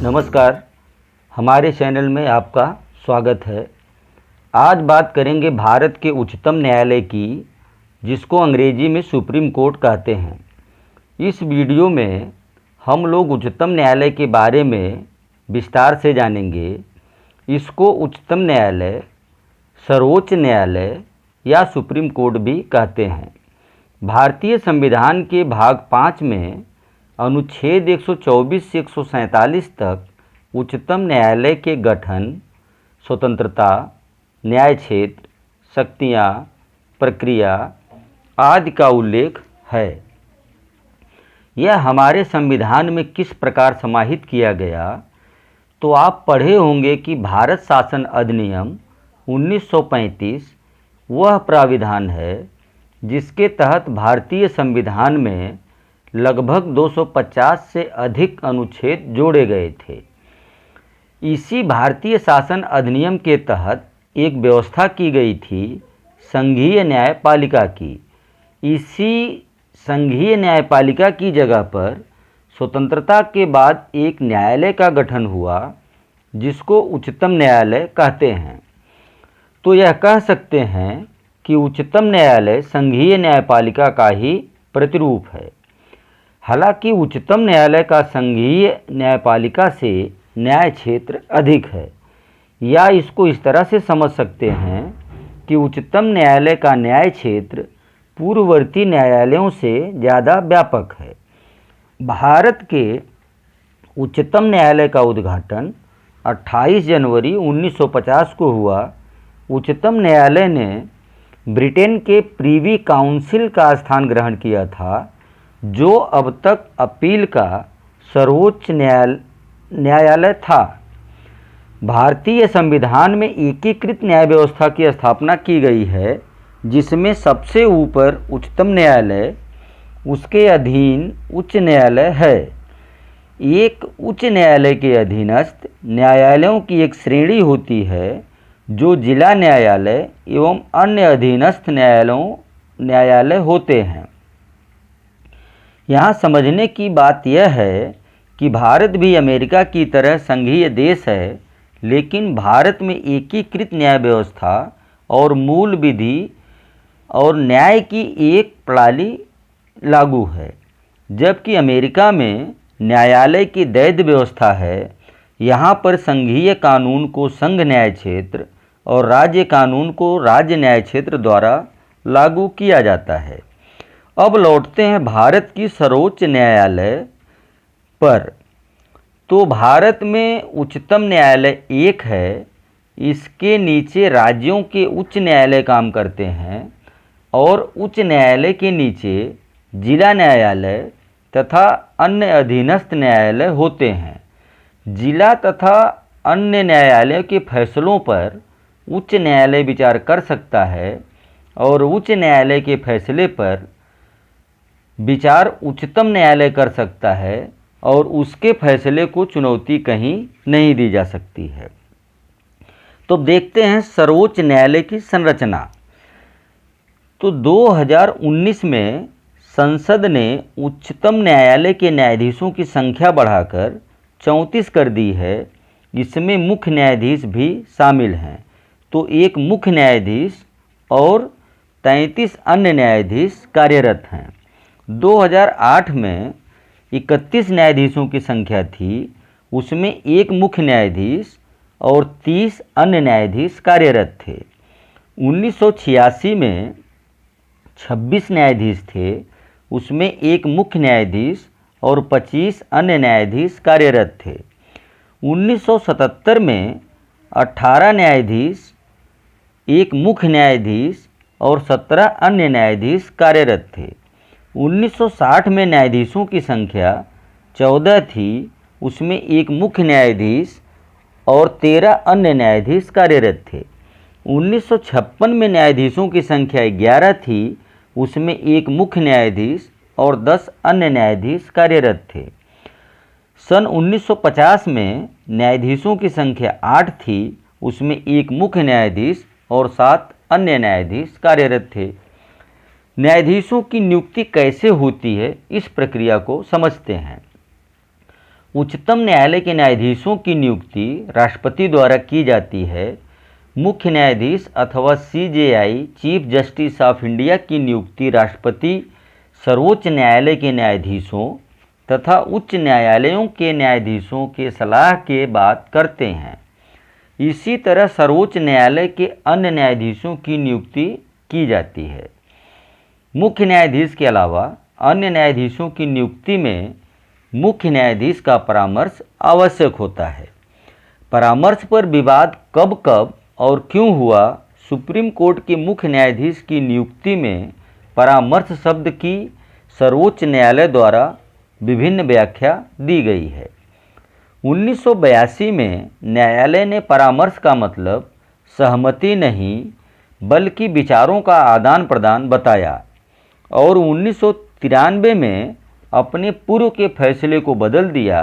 नमस्कार, हमारे चैनल में आपका स्वागत है। आज बात करेंगे भारत के उच्चतम न्यायालय की, जिसको अंग्रेजी में सुप्रीम कोर्ट कहते हैं। इस वीडियो में हम लोग उच्चतम न्यायालय के बारे में विस्तार से जानेंगे। इसको उच्चतम न्यायालय, सर्वोच्च न्यायालय या सुप्रीम कोर्ट भी कहते हैं। भारतीय संविधान के भाग 5 में अनुच्छेद 124 से 147 तक उच्चतम न्यायालय के गठन, स्वतंत्रता, न्याय क्षेत्र, शक्तियाँ, प्रक्रिया आदि का उल्लेख है। यह हमारे संविधान में किस प्रकार समाहित किया गया, तो आप पढ़े होंगे कि भारत शासन अधिनियम 1935 वह प्राविधान है जिसके तहत भारतीय संविधान में लगभग 250 से अधिक अनुच्छेद जोड़े गए थे। इसी भारतीय शासन अधिनियम के तहत एक व्यवस्था की गई थी संघीय न्यायपालिका की। इसी संघीय न्यायपालिका की जगह पर स्वतंत्रता के बाद एक न्यायालय का गठन हुआ, जिसको उच्चतम न्यायालय कहते हैं। तो यह कह सकते हैं कि उच्चतम न्यायालय संघीय न्यायपालिका का ही प्रतिरूप है। हालांकि उच्चतम न्यायालय का संघीय न्यायपालिका से न्याय क्षेत्र अधिक है, या इसको इस तरह से समझ सकते हैं कि उच्चतम न्यायालय का न्याय क्षेत्र पूर्ववर्ती न्यायालयों से ज़्यादा व्यापक है। भारत के उच्चतम न्यायालय का उद्घाटन 28 जनवरी 1950 को हुआ। उच्चतम न्यायालय ने ब्रिटेन के प्रीवी काउंसिल का स्थान ग्रहण किया था, जो अब तक अपील का सर्वोच्च न्यायालय था। भारतीय संविधान में एकीकृत न्याय व्यवस्था की स्थापना की गई है, जिसमें सबसे ऊपर उच्चतम न्यायालय, उसके अधीन उच्च न्यायालय है। एक उच्च न्यायालय के अधीनस्थ न्यायालयों की एक श्रेणी होती है, जो जिला न्यायालय एवं अन्य अधीनस्थ न्यायालय होते हैं। यहाँ समझने की बात यह है कि भारत भी अमेरिका की तरह संघीय देश है, लेकिन भारत में एकीकृत न्याय व्यवस्था और मूल विधि और न्याय की एक प्रणाली लागू है, जबकि अमेरिका में न्यायालय की द्वैध व्यवस्था है। यहाँ पर संघीय कानून को संघ न्याय क्षेत्र और राज्य कानून को राज्य न्याय क्षेत्र द्वारा लागू किया जाता है। अब लौटते हैं भारत की सर्वोच्च न्यायालय पर। तो भारत में उच्चतम न्यायालय एक है। इसके नीचे राज्यों के उच्च न्यायालय काम करते हैं और उच्च न्यायालय के नीचे जिला न्यायालय तथा अन्य अधीनस्थ न्यायालय होते हैं। जिला तथा अन्य न्यायालयों के फैसलों पर उच्च न्यायालय विचार कर सकता है और उच्च न्यायालय के फैसले पर विचार उच्चतम न्यायालय कर सकता है और उसके फैसले को चुनौती कहीं नहीं दी जा सकती है। तो देखते हैं सर्वोच्च न्यायालय की संरचना। तो 2019 में संसद ने उच्चतम न्यायालय के न्यायाधीशों की संख्या बढ़ाकर 34 कर दी है। इसमें मुख्य न्यायाधीश भी शामिल हैं। तो एक मुख्य न्यायाधीश और 33 अन्य न्यायाधीश कार्यरत हैं। 2008 में 31 न्यायाधीशों की संख्या थी। उसमें एक मुख्य न्यायाधीश और 30 अन्य न्यायाधीश कार्यरत थे। 1986 में 26 न्यायाधीश थे। उसमें एक मुख्य न्यायाधीश और 25 अन्य न्यायाधीश कार्यरत थे। 1977 में 18 न्यायाधीश, एक मुख्य न्यायाधीश और 17 अन्य न्यायाधीश कार्यरत थे। 1960 में न्यायाधीशों की संख्या 14 थी। उसमें एक मुख्य न्यायाधीश और 13 अन्य न्यायाधीश कार्यरत थे। 1956 में न्यायाधीशों की संख्या 11 थी। उसमें एक मुख्य न्यायाधीश और 10 अन्य न्यायाधीश कार्यरत थे। सन 1950 में न्यायाधीशों की संख्या 8 थी। उसमें एक मुख्य न्यायाधीश और 7 अन्य न्यायाधीश कार्यरत थे। न्यायाधीशों की नियुक्ति कैसे होती है, इस प्रक्रिया को समझते हैं। उच्चतम न्यायालय के न्यायाधीशों की नियुक्ति राष्ट्रपति द्वारा की जाती है। मुख्य न्यायाधीश अथवा CJI chief justice of India की नियुक्ति राष्ट्रपति सर्वोच्च न्यायालय के न्यायाधीशों तथा उच्च न्यायालयों के न्यायाधीशों के सलाह के बाद करते हैं। इसी तरह सर्वोच्च न्यायालय के अन्य न्यायाधीशों की नियुक्ति की जाती है। मुख्य न्यायाधीश के अलावा अन्य न्यायाधीशों की नियुक्ति में मुख्य न्यायाधीश का परामर्श आवश्यक होता है। परामर्श पर विवाद कब कब और क्यों हुआ, सुप्रीम कोर्ट के मुख्य न्यायाधीश की नियुक्ति में परामर्श शब्द की सर्वोच्च न्यायालय द्वारा विभिन्न व्याख्या दी गई है। 1982 में न्यायालय ने परामर्श का मतलब सहमति नहीं बल्कि विचारों का आदान प्रदान बताया और 1993 में अपने पूर्व के फैसले को बदल दिया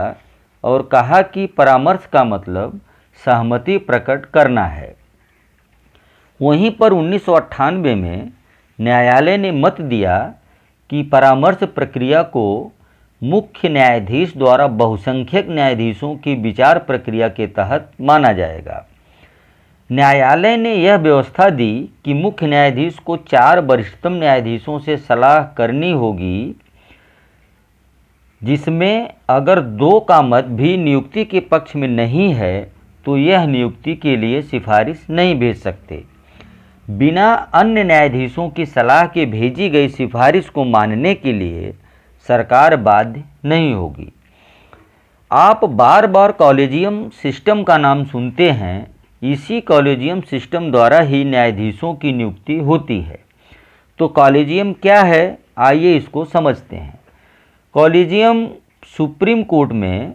और कहा कि परामर्श का मतलब सहमति प्रकट करना है। वहीं पर 1998 में न्यायालय ने मत दिया कि परामर्श प्रक्रिया को मुख्य न्यायाधीश द्वारा बहुसंख्यक न्यायाधीशों की विचार प्रक्रिया के तहत माना जाएगा। न्यायालय ने यह व्यवस्था दी कि मुख्य न्यायाधीश को 4 वरिष्ठतम न्यायाधीशों से सलाह करनी होगी, जिसमें अगर 2 का मत भी नियुक्ति के पक्ष में नहीं है तो यह नियुक्ति के लिए सिफारिश नहीं भेज सकते। बिना अन्य न्यायाधीशों की सलाह के भेजी गई सिफारिश को मानने के लिए सरकार बाध्य नहीं होगी। आप बार बार कॉलेजियम सिस्टम का नाम सुनते हैं। इसी कॉलेजियम सिस्टम द्वारा ही न्यायाधीशों की नियुक्ति होती है। तो कॉलेजियम क्या है, आइए इसको समझते हैं। कॉलेजियम सुप्रीम कोर्ट में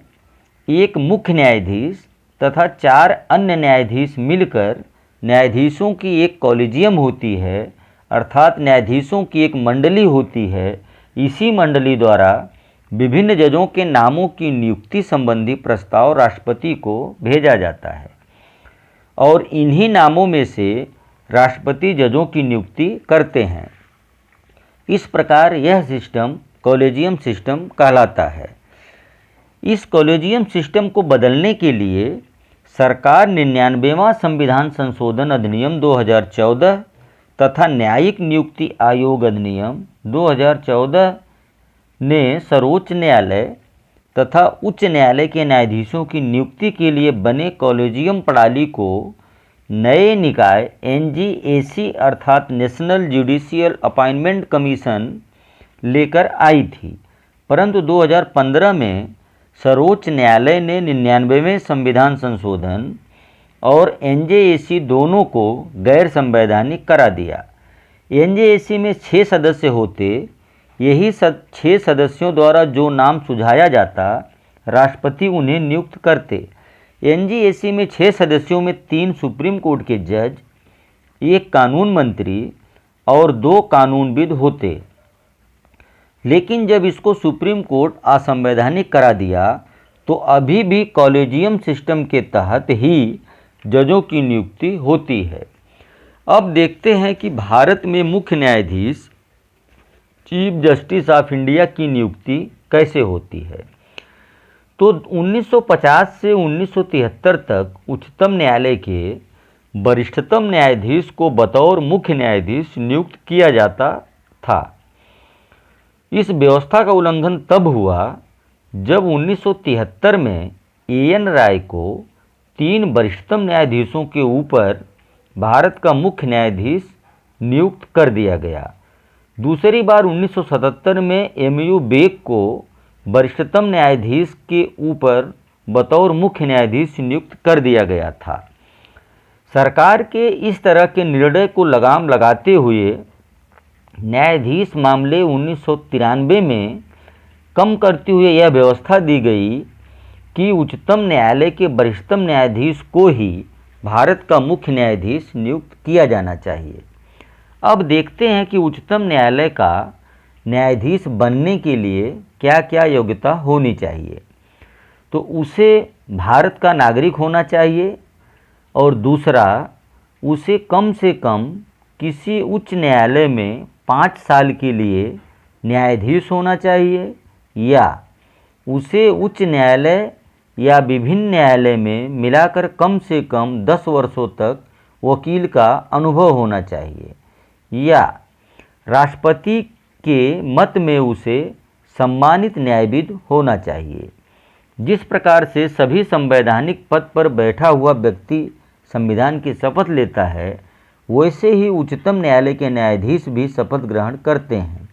एक मुख्य न्यायाधीश तथा 4 अन्य न्यायाधीश मिलकर न्यायाधीशों की एक कॉलेजियम होती है, अर्थात न्यायाधीशों की एक मंडली होती है। इसी मंडली द्वारा विभिन्न जजों के नामों की नियुक्ति संबंधी प्रस्ताव राष्ट्रपति को भेजा जाता है और इन्हीं नामों में से राष्ट्रपति जजों की नियुक्ति करते हैं। इस प्रकार यह सिस्टम कॉलेजियम सिस्टम कहलाता है। इस कॉलेजियम सिस्टम को बदलने के लिए सरकार 99वां संविधान संशोधन अधिनियम 2014 तथा न्यायिक नियुक्ति आयोग अधिनियम 2014 ने सर्वोच्च न्यायालय तथा उच्च न्यायालय के न्यायाधीशों की नियुक्ति के लिए बने कॉलेजियम प्रणाली को नए निकाय एनजीएसी अर्थात नेशनल जुडिशियल अपॉइंटमेंट कमीशन लेकर आई थी। परंतु 2015 में सर्वोच्च न्यायालय ने 99वें संविधान संशोधन और एनजेएसी दोनों को गैर संवैधानिक करा दिया। एनजेएसी में 6 सदस्य होते, यही 6 सदस्यों द्वारा जो नाम सुझाया जाता राष्ट्रपति उन्हें नियुक्त करते। एनजेएसी में 6 सदस्यों में 3 सुप्रीम कोर्ट के जज, 1 कानून मंत्री और 2 कानूनविद होते। लेकिन जब इसको सुप्रीम कोर्ट असंवैधानिक करा दिया तो अभी भी कॉलेजियम सिस्टम के तहत ही जजों की नियुक्ति होती है। अब देखते हैं कि भारत में मुख्य न्यायाधीश चीफ जस्टिस ऑफ इंडिया की नियुक्ति कैसे होती है। तो 1950 से 1973 तक उच्चतम न्यायालय के वरिष्ठतम न्यायाधीश को बतौर मुख्य न्यायाधीश नियुक्त किया जाता था। इस व्यवस्था का उल्लंघन तब हुआ जब 1973 में एएन राय को 3 वरिष्ठतम न्यायाधीशों के ऊपर भारत का मुख्य न्यायाधीश नियुक्त कर दिया गया। दूसरी बार 1977 में एमयू बेग को वरिष्ठतम न्यायाधीश के ऊपर बतौर मुख्य न्यायाधीश नियुक्त कर दिया गया था। सरकार के इस तरह के निर्णय को लगाम लगाते हुए न्यायाधीश मामले 1993 में कम करते हुए यह व्यवस्था दी गई कि उच्चतम न्यायालय के वरिष्ठतम न्यायाधीश को ही भारत का मुख्य न्यायाधीश नियुक्त किया जाना चाहिए। अब देखते हैं कि उच्चतम न्यायालय का न्यायाधीश बनने के लिए क्या क्या योग्यता होनी चाहिए। तो उसे भारत का नागरिक होना चाहिए और दूसरा उसे कम से कम किसी उच्च न्यायालय में 5 साल के लिए न्यायाधीश होना चाहिए या उसे उच्च न्यायालय या विभिन्न न्यायालय में मिलाकर कम से कम 10 वर्षों तक वकील का अनुभव होना चाहिए, या राष्ट्रपति के मत में उसे सम्मानित न्यायविद होना चाहिए। जिस प्रकार से सभी संवैधानिक पद पर बैठा हुआ व्यक्ति संविधान की शपथ लेता है, वैसे ही उच्चतम न्यायालय के न्यायाधीश भी शपथ ग्रहण करते हैं।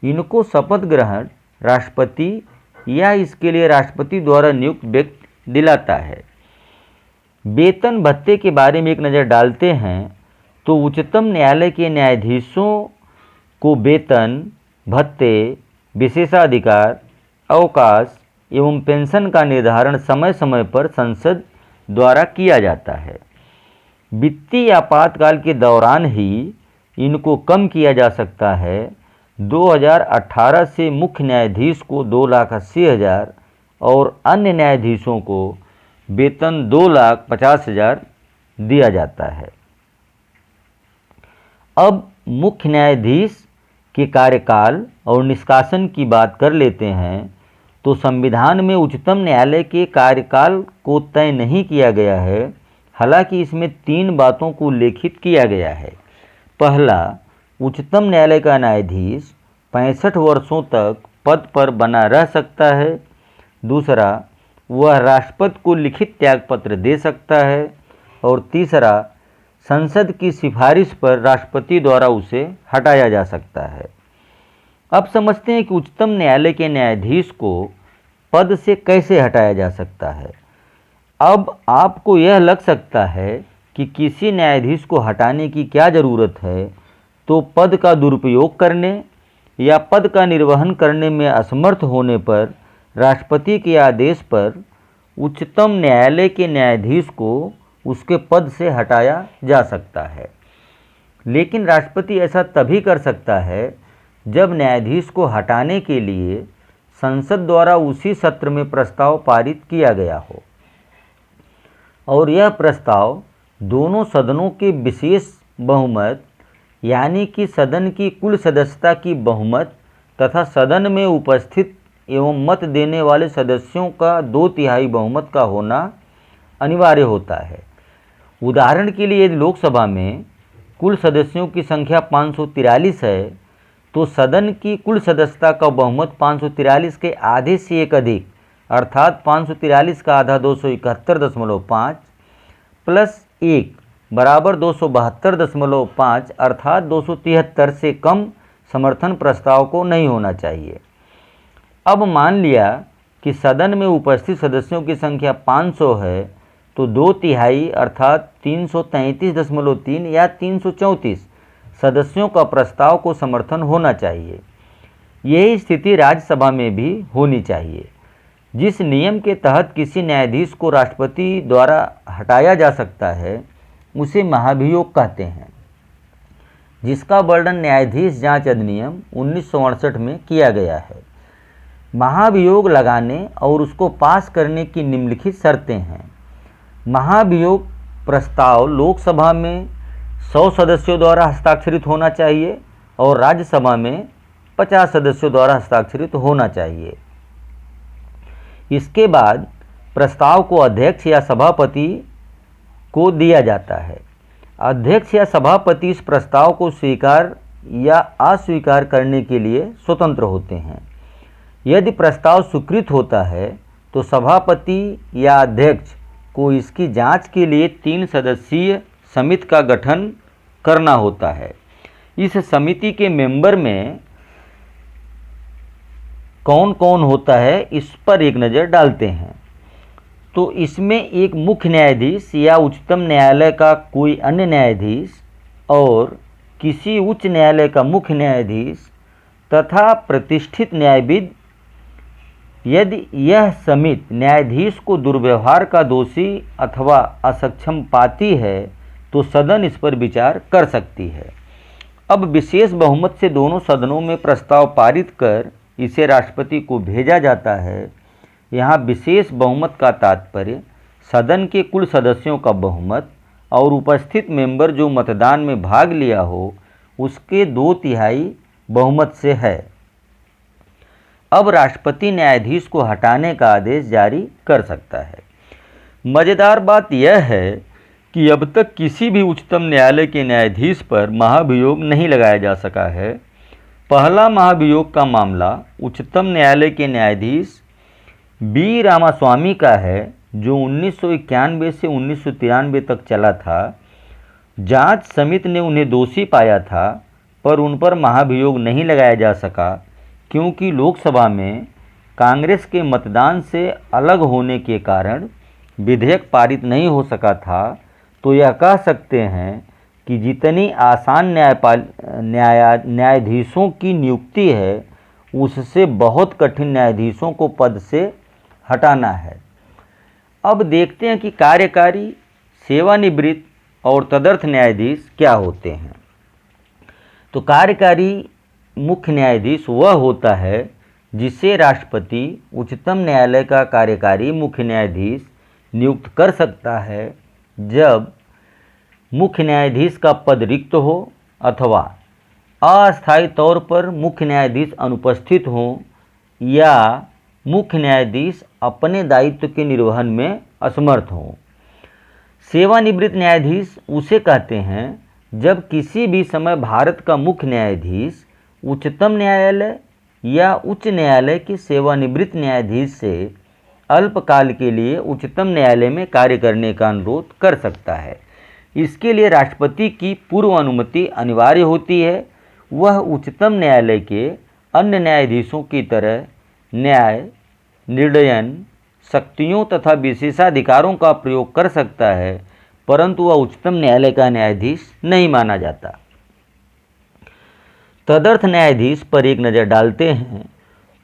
इनको शपथ ग्रहण राष्ट्रपति या इसके लिए राष्ट्रपति द्वारा नियुक्त व्यक्ति दिलाता है। वेतन भत्ते के बारे में एक नज़र डालते हैं तो उच्चतम न्यायालय के न्यायाधीशों को वेतन, भत्ते, विशेषाधिकार, अवकाश एवं पेंशन का निर्धारण समय समय पर संसद द्वारा किया जाता है। वित्तीय आपातकाल के दौरान ही इनको कम किया जा सकता है। 2018 से मुख्य न्यायाधीश को 2,80,000 और अन्य न्यायाधीशों को वेतन 2,50,000 दिया जाता है। अब मुख्य न्यायाधीश के कार्यकाल और निष्कासन की बात कर लेते हैं तो संविधान में उच्चतम न्यायालय के कार्यकाल को तय नहीं किया गया है। हालांकि इसमें 3 बातों को उल्लेखित किया गया है। पहला, उच्चतम न्यायालय का न्यायाधीश 65 वर्षों तक पद पर बना रह सकता है। दूसरा, वह राष्ट्रपति को लिखित त्यागपत्र दे सकता है। और तीसरा, संसद की सिफारिश पर राष्ट्रपति द्वारा उसे हटाया जा सकता है। अब समझते हैं कि उच्चतम न्यायालय के न्यायाधीश को पद से कैसे हटाया जा सकता है। अब आपको यह लग सकता है कि किसी न्यायाधीश को हटाने की क्या ज़रूरत है, तो पद का दुरुपयोग करने या पद का निर्वहन करने में असमर्थ होने पर राष्ट्रपति के आदेश पर उच्चतम न्यायालय के न्यायाधीश को उसके पद से हटाया जा सकता है। लेकिन राष्ट्रपति ऐसा तभी कर सकता है जब न्यायाधीश को हटाने के लिए संसद द्वारा उसी सत्र में प्रस्ताव पारित किया गया हो और यह प्रस्ताव दोनों सदनों के विशेष बहुमत यानी कि सदन की कुल सदस्यता की बहुमत तथा सदन में उपस्थित एवं मत देने वाले सदस्यों का 2/3 बहुमत का होना अनिवार्य होता है। उदाहरण के लिए यदि लोकसभा में कुल सदस्यों की संख्या 543 है तो सदन की कुल सदस्यता का बहुमत 543 के आधे से एक अधिक अर्थात 543 का आधा 271.5 प्लस 1 बराबर 272.5 अर्थात 273 से कम समर्थन प्रस्ताव को नहीं होना चाहिए। अब मान लिया कि सदन में उपस्थित सदस्यों की संख्या 500 है तो 2/3 अर्थात 333.3 या 334 सदस्यों का प्रस्ताव को समर्थन होना चाहिए। यही स्थिति राज्यसभा में भी होनी चाहिए। जिस नियम के तहत किसी न्यायाधीश को राष्ट्रपति द्वारा हटाया जा सकता है उसे महाभियोग कहते हैं, जिसका वर्णन न्यायाधीश जांच अधिनियम 1968 में किया गया है। महाभियोग लगाने और उसको पास करने की निम्नलिखित शर्तें हैं। महाभियोग प्रस्ताव लोकसभा में 100 सदस्यों द्वारा हस्ताक्षरित होना चाहिए और राज्यसभा में 50 सदस्यों द्वारा हस्ताक्षरित होना चाहिए। इसके बाद प्रस्ताव को अध्यक्ष या सभापति को दिया जाता है। अध्यक्ष या सभापति इस प्रस्ताव को स्वीकार या अस्वीकार करने के लिए स्वतंत्र होते हैं। यदि प्रस्ताव स्वीकृत होता है तो सभापति या अध्यक्ष को इसकी जांच के लिए 3 सदस्यीय समिति का गठन करना होता है। इस समिति के मेंबर में कौन कौन होता है इस पर एक नज़र डालते हैं। तो इसमें एक मुख्य न्यायाधीश या उच्चतम न्यायालय का कोई अन्य न्यायाधीश और किसी उच्च न्यायालय का मुख्य न्यायाधीश तथा प्रतिष्ठित न्यायविद। यदि यह समिति न्यायाधीश को दुर्व्यवहार का दोषी अथवा असक्षम पाती है तो सदन इस पर विचार कर सकती है। अब विशेष बहुमत से दोनों सदनों में प्रस्ताव पारित कर इसे राष्ट्रपति को भेजा जाता है। यहाँ विशेष बहुमत का तात्पर्य सदन के कुल सदस्यों का बहुमत और उपस्थित मेंबर जो मतदान में भाग लिया हो उसके 2/3 बहुमत से है। अब राष्ट्रपति न्यायाधीश को हटाने का आदेश जारी कर सकता है। मज़ेदार बात यह है कि अब तक किसी भी उच्चतम न्यायालय के न्यायाधीश पर महाभियोग नहीं लगाया जा सका है। पहला महाभियोग का मामला उच्चतम न्यायालय के न्यायाधीश बी रामास्वामी का है, जो 1991 से 1993 तक चला था। जांच समिति ने उन्हें दोषी पाया था, पर उन पर महाभियोग नहीं लगाया जा सका क्योंकि लोकसभा में कांग्रेस के मतदान से अलग होने के कारण विधेयक पारित नहीं हो सका था। तो यह कह सकते हैं कि जितनी आसान न्यायाधीशों की नियुक्ति है, उससे बहुत कठिन न्यायाधीशों को पद से हटाना है। अब देखते हैं कि कार्यकारी, सेवानिवृत्त और तदर्थ न्यायाधीश क्या होते हैं। तो कार्यकारी मुख्य न्यायाधीश वह होता है जिसे राष्ट्रपति उच्चतम न्यायालय का कार्यकारी मुख्य न्यायाधीश नियुक्त कर सकता है जब मुख्य न्यायाधीश का पद रिक्त हो अथवा अस्थायी तौर पर मुख्य न्यायाधीश अनुपस्थित हो या मुख्य न्यायाधीश अपने दायित्व के निर्वहन में असमर्थ हो। सेवानिवृत्त न्यायाधीश उसे कहते हैं जब किसी भी समय भारत का मुख्य न्यायाधीश उच्चतम न्यायालय या उच्च न्यायालय के सेवानिवृत्त न्यायाधीश से अल्पकाल के लिए उच्चतम न्यायालय में कार्य करने का अनुरोध कर सकता है। इसके लिए राष्ट्रपति की पूर्व अनुमति अनिवार्य होती है। वह उच्चतम न्यायालय के अन्य न्यायाधीशों की तरह न्याय, निर्णयन शक्तियों तथा विशेषाधिकारों का प्रयोग कर सकता है, परंतु वह उच्चतम न्यायालय का न्यायाधीश नहीं माना जाता। तदर्थ न्यायाधीश पर एक नज़र डालते हैं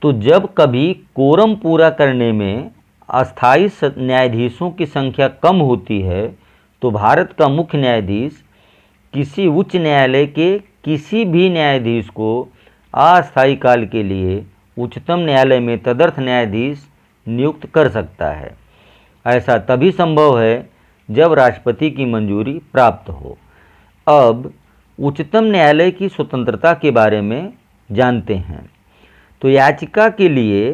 तो जब कभी कोरम पूरा करने में अस्थायी न्यायाधीशों की संख्या कम होती है, तो भारत का मुख्य न्यायाधीश किसी उच्च न्यायालय के किसी भी न्यायाधीश को अस्थायी काल के लिए उच्चतम न्यायालय में तदर्थ न्यायाधीश नियुक्त कर सकता है। ऐसा तभी संभव है जब राष्ट्रपति की मंजूरी प्राप्त हो। अब उच्चतम न्यायालय की स्वतंत्रता के बारे में जानते हैं। तो याचिका के लिए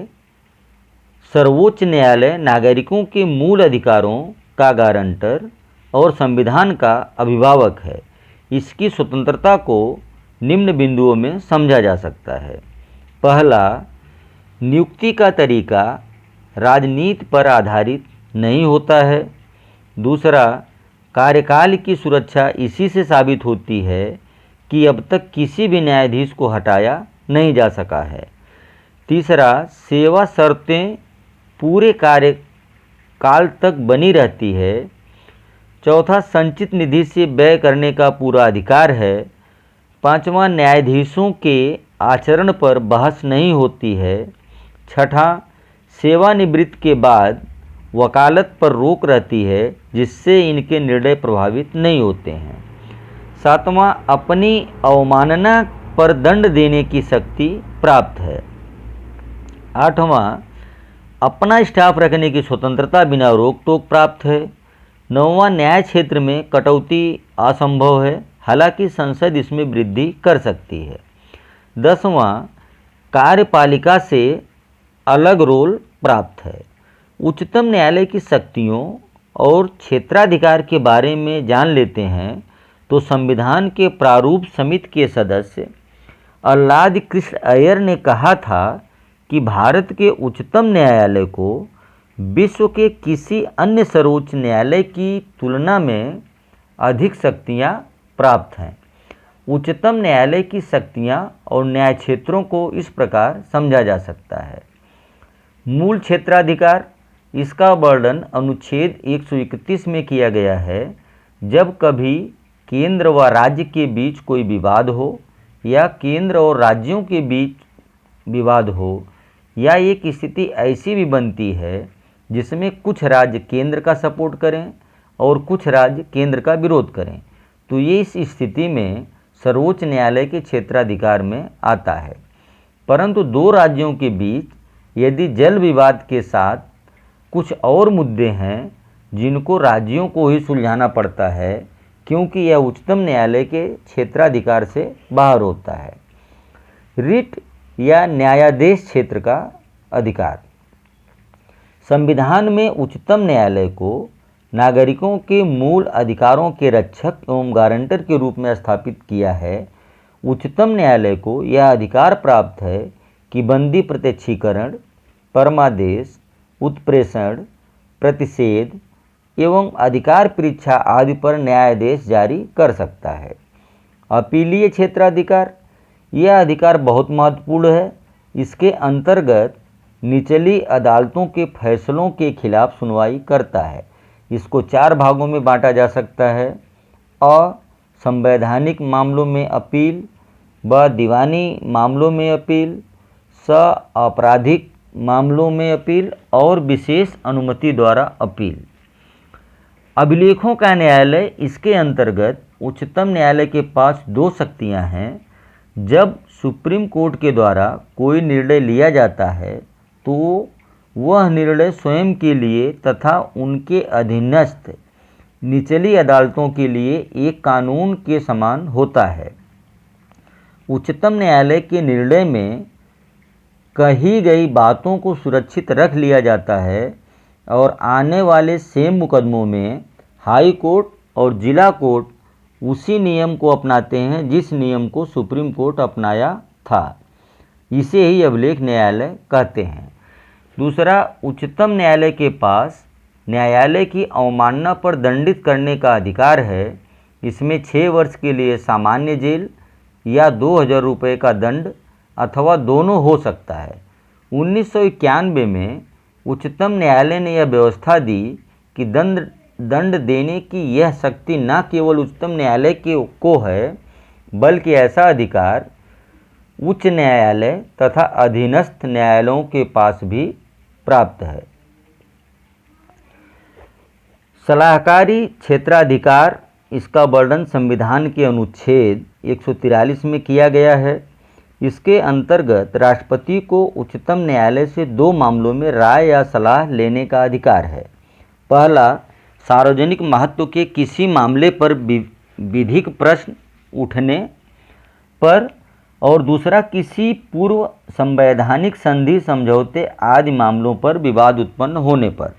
सर्वोच्च न्यायालय नागरिकों के मूल अधिकारों का गारंटर और संविधान का अभिभावक है। इसकी स्वतंत्रता को निम्न बिंदुओं में समझा जा सकता है। पहला, नियुक्ति का तरीका राजनीति पर आधारित नहीं होता है। दूसरा, कार्यकाल की सुरक्षा इसी से साबित होती है कि अब तक किसी भी न्यायाधीश को हटाया नहीं जा सका है। तीसरा, सेवा शर्तें पूरे कार्यकाल तक बनी रहती है। चौथा, संचित निधि से व्यय करने का पूरा अधिकार है। पांचवा, न्यायाधीशों के आचरण पर बहस नहीं होती है। छठा, सेवानिवृत्ति के बाद वकालत पर रोक रहती है, जिससे इनके निर्णय प्रभावित नहीं होते हैं। सातवां, अपनी अवमानना पर दंड देने की शक्ति प्राप्त है। आठवां, अपना स्टाफ रखने की स्वतंत्रता बिना रोक टोक प्राप्त है। नौवां, न्याय क्षेत्र में कटौती असंभव है, हालांकि संसद इसमें वृद्धि कर सकती है। 10वां, कार्यपालिका से अलग रोल प्राप्त है। उच्चतम न्यायालय की शक्तियों और क्षेत्राधिकार के बारे में जान लेते हैं तो संविधान के प्रारूप समिति के सदस्य अल्लाद कृष्ण अय्यर ने कहा था कि भारत के उच्चतम न्यायालय को विश्व के किसी अन्य सर्वोच्च न्यायालय की तुलना में अधिक शक्तियां प्राप्त हैं। उच्चतम न्यायालय की शक्तियां और न्याय क्षेत्रों को इस प्रकार समझा जा सकता है। मूल क्षेत्राधिकार, इसका वर्णन अनुच्छेद 131 में किया गया है। जब कभी केंद्र व राज्य के बीच कोई विवाद हो या केंद्र और राज्यों के बीच विवाद हो या एक स्थिति ऐसी भी बनती है जिसमें कुछ राज्य केंद्र का सपोर्ट करें और कुछ राज्य केंद्र का विरोध करें, तो ये इस स्थिति में सर्वोच्च न्यायालय के क्षेत्राधिकार में आता है। परंतु दो राज्यों के बीच यदि जल विवाद के साथ कुछ और मुद्दे हैं जिनको राज्यों को ही सुलझाना पड़ता है, क्योंकि यह उच्चतम न्यायालय के क्षेत्राधिकार से बाहर होता है। रिट या न्यायाधीश क्षेत्र का अधिकार। संविधान में उच्चतम न्यायालय को नागरिकों के मूल अधिकारों के रक्षक एवं गारंटर के रूप में स्थापित किया है। उच्चतम न्यायालय को यह अधिकार प्राप्त है कि बंदी प्रत्यक्षीकरण, परमादेश, उत्प्रेषण, प्रतिषेध एवं अधिकार परीक्षा आदि पर न्यायादेश जारी कर सकता है। अपीलीय क्षेत्राधिकार, यह अधिकार बहुत महत्वपूर्ण है। इसके अंतर्गत निचली अदालतों के फैसलों के खिलाफ सुनवाई करता है। इसको 4 भागों में बांटा जा सकता है। असंवैधानिक मामलों में अपील, ब दीवानी मामलों में अपील, स आपराधिक मामलों में अपील और विशेष अनुमति द्वारा अपील। अभिलेखों का न्यायालय, इसके अंतर्गत उच्चतम न्यायालय के पास 2 शक्तियां हैं। जब सुप्रीम कोर्ट के द्वारा कोई निर्णय लिया जाता है तो वह निर्णय स्वयं के लिए तथा उनके अधीनस्थ निचली अदालतों के लिए एक कानून के समान होता है। उच्चतम न्यायालय के निर्णय में कही गई बातों को सुरक्षित रख लिया जाता है और आने वाले सेम मुकदमों में हाई कोर्ट और जिला कोर्ट उसी नियम को अपनाते हैं जिस नियम को सुप्रीम कोर्ट अपनाया था। इसे ही अभिलेख न्यायालय कहते हैं। दूसरा, उच्चतम न्यायालय के पास न्यायालय की अवमानना पर दंडित करने का अधिकार है। इसमें 6 वर्ष के लिए सामान्य जेल या 2000 रुपये का दंड अथवा दोनों हो सकता है। 1991 में उच्चतम न्यायालय ने यह व्यवस्था दी कि दंड देने की यह शक्ति न केवल उच्चतम न्यायालय को है, बल्कि ऐसा अधिकार उच्च न्यायालय तथा अधीनस्थ न्यायालयों के पास भी प्राप्त है। सलाहकारी क्षेत्राधिकार, इसका वर्णन संविधान के अनुच्छेद 143 में किया गया है। इसके अंतर्गत राष्ट्रपति को उच्चतम न्यायालय से 2 मामलों में राय या सलाह लेने का अधिकार है। पहला, सार्वजनिक महत्व के किसी मामले पर विधिक प्रश्न उठने पर, और दूसरा, किसी पूर्व संवैधानिक संधि, समझौते आदि मामलों पर विवाद उत्पन्न होने पर।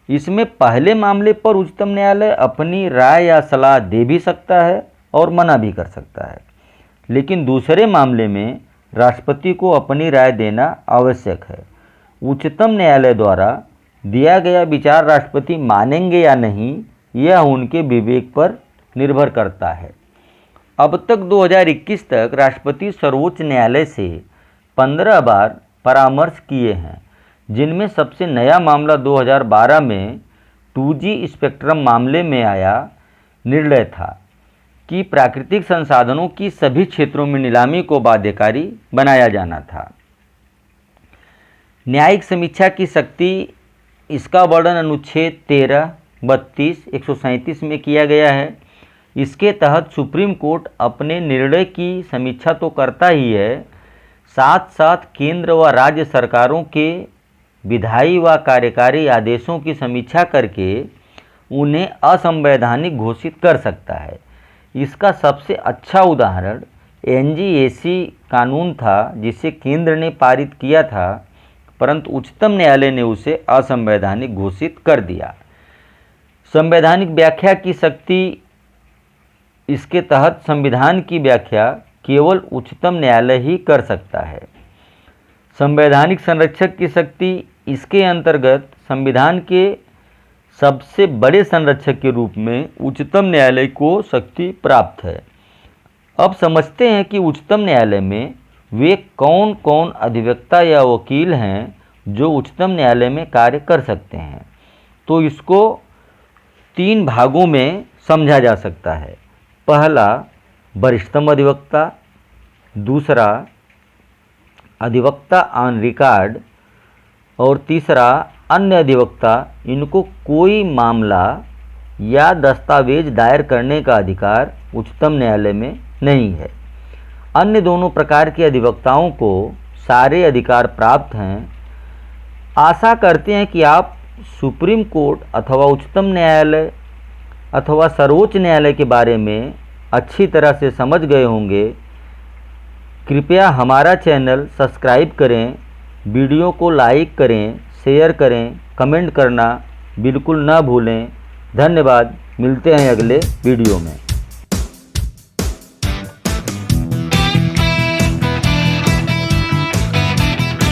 इसमें पहले मामले पर उच्चतम न्यायालय अपनी राय या सलाह दे भी सकता है और मना भी कर सकता है, लेकिन दूसरे मामले में राष्ट्रपति को अपनी राय देना आवश्यक है। उच्चतम न्यायालय द्वारा दिया गया विचार राष्ट्रपति मानेंगे या नहीं, यह उनके विवेक पर निर्भर करता है। अब तक 2021 तक राष्ट्रपति सर्वोच्च न्यायालय से 15 बार परामर्श किए हैं, जिनमें सबसे नया मामला 2012 में 2G स्पेक्ट्रम मामले में आया निर्णय था कि प्राकृतिक संसाधनों की सभी क्षेत्रों में नीलामी को बाध्यकारी बनाया जाना था। न्यायिक समीक्षा की शक्ति, इसका वर्णन अनुच्छेद 13, 32, 137 में किया गया है। इसके तहत सुप्रीम कोर्ट अपने निर्णय की समीक्षा तो करता ही है, साथ साथ केंद्र व राज्य सरकारों के विधायी व कार्यकारी आदेशों की समीक्षा करके उन्हें असंवैधानिक घोषित कर सकता है। इसका सबसे अच्छा उदाहरण NGAC कानून था, जिसे केंद्र ने पारित किया था, परंतु उच्चतम न्यायालय ने उसे असंवैधानिक घोषित कर दिया। संवैधानिक व्याख्या की शक्ति, इसके तहत संविधान की व्याख्या केवल उच्चतम न्यायालय ही कर सकता है। संवैधानिक संरक्षक की शक्ति, इसके अंतर्गत संविधान के सबसे बड़े संरक्षक के रूप में उच्चतम न्यायालय को शक्ति प्राप्त है। अब समझते हैं कि उच्चतम न्यायालय में वे कौन कौन अधिवक्ता या वकील हैं जो उच्चतम न्यायालय में कार्य कर सकते हैं। तो इसको 3 भागों में समझा जा सकता है। पहला, वरिष्ठतम अधिवक्ता, दूसरा अधिवक्ता ऑन रिकॉर्ड, और तीसरा अन्य अधिवक्ता। इनको कोई मामला या दस्तावेज दायर करने का अधिकार उच्चतम न्यायालय में नहीं है। अन्य दोनों प्रकार के अधिवक्ताओं को सारे अधिकार प्राप्त हैं। आशा करते हैं कि आप सुप्रीम कोर्ट अथवा उच्चतम न्यायालय अथवा सर्वोच्च न्यायालय के बारे में अच्छी तरह से समझ गए होंगे। कृपया हमारा चैनल सब्सक्राइब करें, वीडियो को लाइक करें, शेयर करें, कमेंट करना बिल्कुल ना भूलें। धन्यवाद। मिलते हैं अगले वीडियो में।